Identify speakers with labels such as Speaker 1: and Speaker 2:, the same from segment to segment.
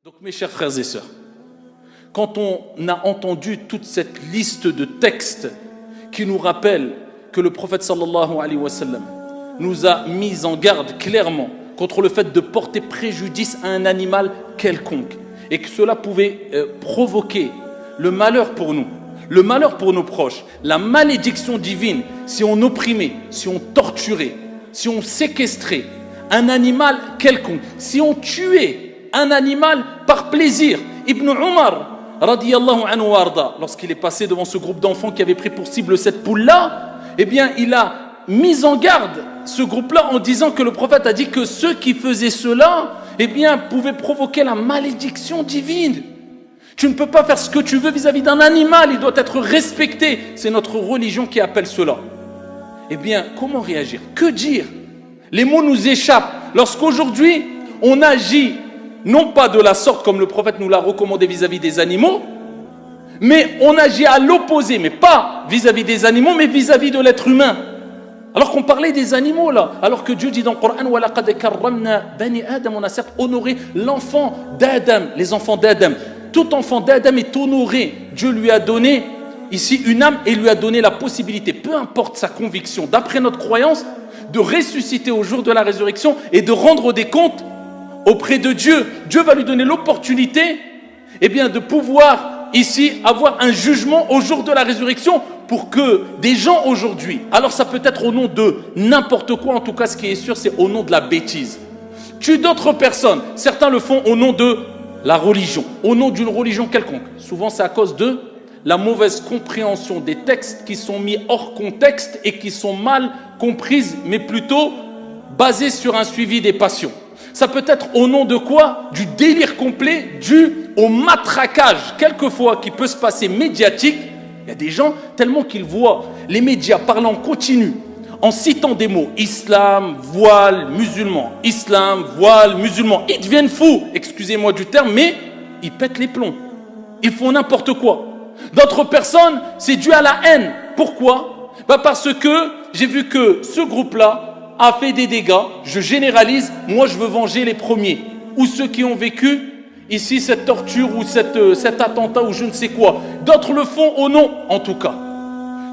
Speaker 1: Donc mes chers frères et sœurs, quand on a entendu toute cette liste de textes qui nous rappellent que le prophète sallallahu alayhi wa sallam nous a mis en garde clairement contre le fait de porter préjudice à un animal quelconque et que cela pouvait provoquer le malheur pour nous, le malheur pour nos proches, la malédiction divine si on opprimait, si on torturait, si on séquestrait un animal quelconque, si on tuait un animal par plaisir. Ibn Umar, radiyallahu anhu warda, lorsqu'il est passé devant ce groupe d'enfants qui avait pris pour cible cette poule-là, eh bien, il a mis en garde ce groupe-là en disant que le prophète a dit que ceux qui faisaient cela, eh bien, pouvaient provoquer la malédiction divine. Tu ne peux pas faire ce que tu veux vis-à-vis d'un animal, il doit être respecté. C'est notre religion qui appelle cela. Eh bien, comment réagir? Que dire? Les mots nous échappent. Lorsqu'aujourd'hui, on agit non pas de la sorte comme le prophète nous l'a recommandé vis-à-vis des animaux, mais on agit à l'opposé, mais pas vis-à-vis des animaux, mais vis-à-vis de l'être humain. Alors qu'on parlait des animaux là, alors que Dieu dit dans le Coran, وَلَقَدْ كَرَّمْنَا بَنِي آدَمَ, on a certes honoré l'enfant d'Adam, les enfants d'Adam. Tout enfant d'Adam est honoré. Dieu lui a donné ici une âme et lui a donné la possibilité, peu importe sa conviction, d'après notre croyance, de ressusciter au jour de la résurrection et de rendre des comptes auprès de Dieu. Dieu va lui donner l'opportunité, eh bien, de pouvoir ici avoir un jugement au jour de la résurrection pour que des gens aujourd'hui, alors ça peut être au nom de n'importe quoi, en tout cas ce qui est sûr c'est au nom de la bêtise, tuent d'autres personnes. Certains le font au nom de la religion, au nom d'une religion quelconque. Souvent c'est à cause de la mauvaise compréhension des textes qui sont mis hors contexte et qui sont mal comprises, mais plutôt basées sur un suivi des passions. Ça peut être au nom de quoi? Du délire complet dû au matraquage, quelquefois, qui peut se passer médiatique. Il y a des gens, tellement qu'ils voient les médias parler en continu, en citant des mots, islam, voile, musulman, islam, voile, musulman. Ils deviennent fous, excusez-moi du terme, mais ils pètent les plombs. Ils font n'importe quoi. D'autres personnes, c'est dû à la haine. Pourquoi? Parce que j'ai vu que ce groupe-là a fait des dégâts, je généralise, moi je veux venger les premiers, ou ceux qui ont vécu ici cette torture ou cet attentat ou je ne sais quoi. D'autres le font au nom, en tout cas.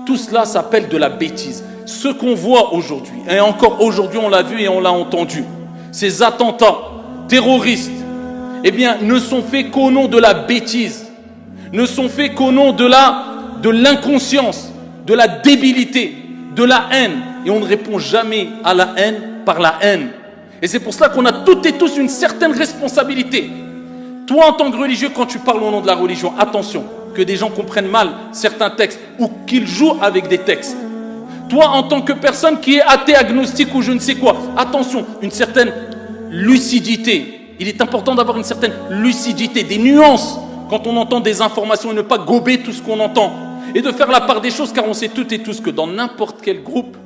Speaker 1: Tout cela s'appelle de la bêtise. Ce qu'on voit aujourd'hui, et encore aujourd'hui on l'a vu et on l'a entendu, ces attentats terroristes, eh bien, ne sont faits qu'au nom de la bêtise, ne sont faits qu'au nom de l'inconscience, de la débilité, de la haine. Et on ne répond jamais à la haine par la haine. Et c'est pour cela qu'on a toutes et tous une certaine responsabilité. Toi, en tant que religieux, quand tu parles au nom de la religion, attention, que des gens comprennent mal certains textes ou qu'ils jouent avec des textes. Toi, en tant que personne qui est athée, agnostique ou je ne sais quoi, attention, une certaine lucidité. Il est important d'avoir une certaine lucidité, des nuances quand on entend des informations et ne pas gober tout ce qu'on entend. Et de faire la part des choses, car on sait toutes et tous que dans n'importe quel groupe,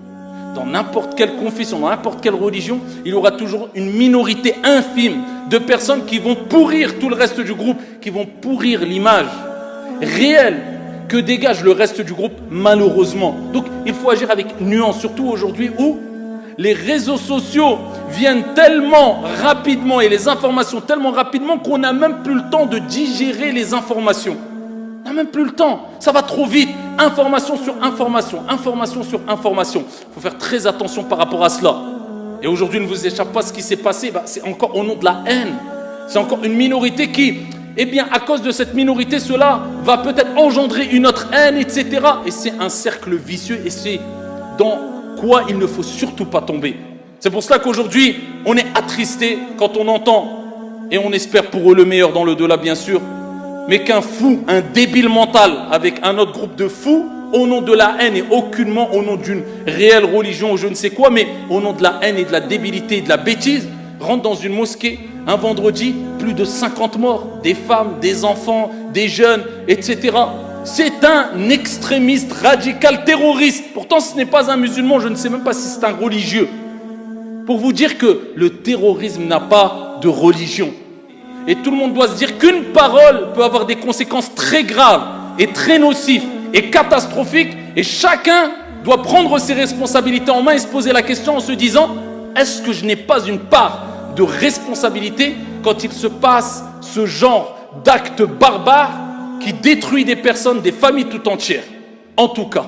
Speaker 1: dans n'importe quelle confession, dans n'importe quelle religion, il y aura toujours une minorité infime de personnes qui vont pourrir tout le reste du groupe, qui vont pourrir l'image réelle que dégage le reste du groupe, malheureusement. Donc il faut agir avec nuance, surtout aujourd'hui où les réseaux sociaux viennent tellement rapidement et les informations tellement rapidement qu'on n'a même plus le temps de digérer les informations. On n'a même plus le temps, ça va trop vite, information sur information, information sur information. Il faut faire très attention par rapport à cela. Et aujourd'hui, ne vous échappe pas ce qui s'est passé, c'est encore au nom de la haine. C'est encore une minorité qui, eh bien, à cause de cette minorité, cela va peut-être engendrer une autre haine, etc. Et c'est un cercle vicieux et c'est dans quoi il ne faut surtout pas tomber. C'est pour cela qu'aujourd'hui, on est attristé quand on entend, et on espère pour eux le meilleur dans le delà, bien sûr, mais qu'un fou, un débile mental avec un autre groupe de fous, au nom de la haine et aucunement au nom d'une réelle religion ou je ne sais quoi, mais au nom de la haine et de la débilité et de la bêtise, rentre dans une mosquée un vendredi, plus de 50 morts, des femmes, des enfants, des jeunes, etc. C'est un extrémiste radical terroriste. Pourtant ce n'est pas un musulman, je ne sais même pas si c'est un religieux. Pour vous dire que le terrorisme n'a pas de religion. Et tout le monde doit se dire qu'une parole peut avoir des conséquences très graves et très nocives et catastrophiques. Et chacun doit prendre ses responsabilités en main et se poser la question en se disant: est-ce que je n'ai pas une part de responsabilité quand il se passe ce genre d'acte barbare qui détruit des personnes, des familles tout entières. En tout cas,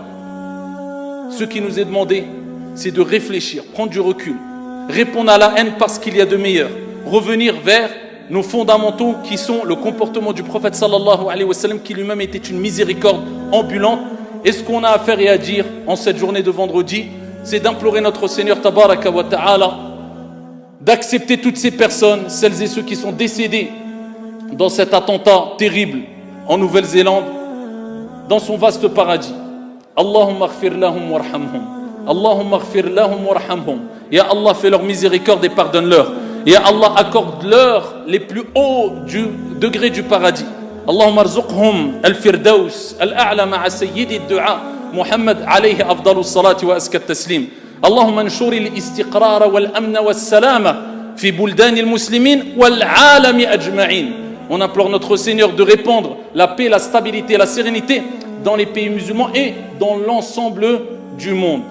Speaker 1: ce qui nous est demandé, c'est de réfléchir, prendre du recul, répondre à la haine parce qu'il y a de meilleur, revenir vers nos fondamentaux qui sont le comportement du prophète sallallahu alayhi wa sallam, qui lui-même était une miséricorde ambulante. Et ce qu'on a à faire et à dire en cette journée de vendredi, c'est d'implorer notre Seigneur tabaraka wa ta'ala d'accepter toutes ces personnes, celles et ceux qui sont décédés dans cet attentat terrible en Nouvelle-Zélande, dans son vaste paradis. Allahumma aghfir lahum warhamhum. Allahumma aghfir lahum warhamhum. Ya Allah, fais leur miséricorde et pardonne-leur. Ya Allah, accorde-leur les plus hauts degrés du paradis. Allahumma arzuqhum al-firdaus al-a'la ma'a sayyidi ad-du'a Muhammad alayhi afdalu salati wa azka at-taslim. Allahumma anshur al-istiqrar wal-amn was-salama fi buldan al-muslimin wal-'alami ajma'in. On implore notre Seigneur de répandre la paix, la stabilité, la sérénité dans les pays musulmans et dans l'ensemble du monde.